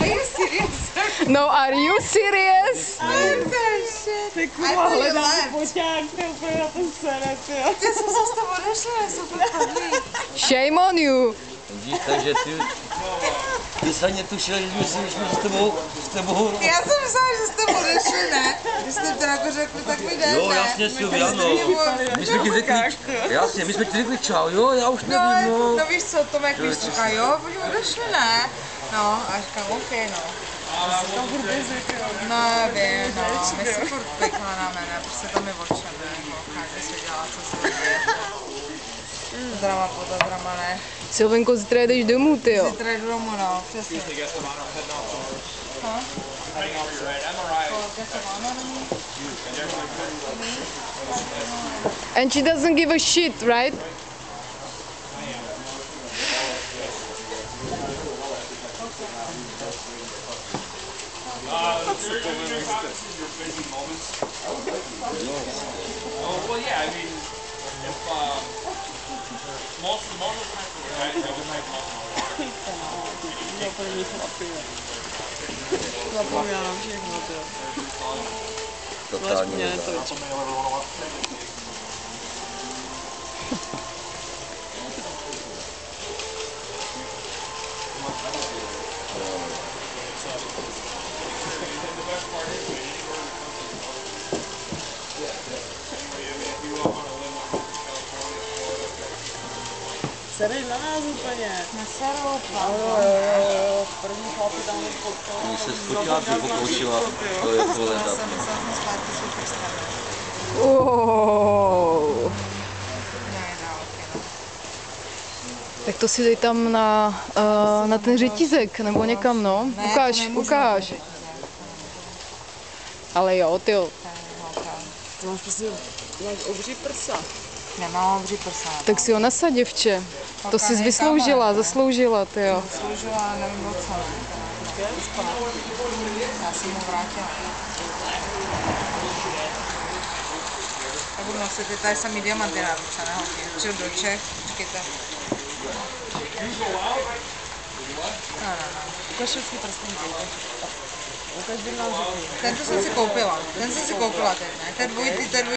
Are you serious? No, are you serious? Ty kurva, hledám foťák, ty úplně na ten sere, ty jo. Ty jsem zase tam odešla, jsou podpadlí. Shame on you. Vidíš, takže ty jsi ani netušil, že myslím, že s tebou... Já jsem myslela, že jste odešli, ne? Když jste to jako řekli, tak mi jde, Jo, ne? jasně, Silvia, no. My jsme ti řekli, jasně, my jsme ti řekli čau, jo, já už nevím, no. No víš co, Tomek víš, říká, jo, oni odešli, ne? No, a říkám, OK, no. Tam furt jezdit, jo. No, vím, no, my si furt vykládáme, ne, prostě to mi očeme, jako, každý si dělá, co si děje. Drama po to drama, ne. Silvinko, zítra jdeš domů, ty jo. Zítra jdu domů, no, přesně. And she doesn't give a shit, right? Zapomínám všechno, ty jo. Totálně Mě to Serej na nás úplně. Na serou, Jo, první chlapi tam potkal. Když se fotila, ty pokoušila, to je tohle Já tam. jsem myslela, že jsme zpátky superstar. Oh. Nejde, ok, no. Tak to si dej tam na ten řetízek, nebo někam, no. Ne, Ukáž, to nemůžu ukáž. na řetízek. Ale jo, ty jo. Ty máš prostě obří prsa. Nemám obří prsa. Tak si ho nasad, děvče. To jsi Okaný vysloužila, kamarák, ne? zasloužila, ty jo. Sloužila, nevím o co, ne. Já jsem mu vrátila. Já budu nosit ty tady samý diamanty na ruce, ne holky. Přijdu do Čech, počkejte. No. Ukaž všechny prstenky. Ukaž, kdy nám řekli. Tento jsem si koupila, ten jsem si koupila teď, ne. Ten dvojitý,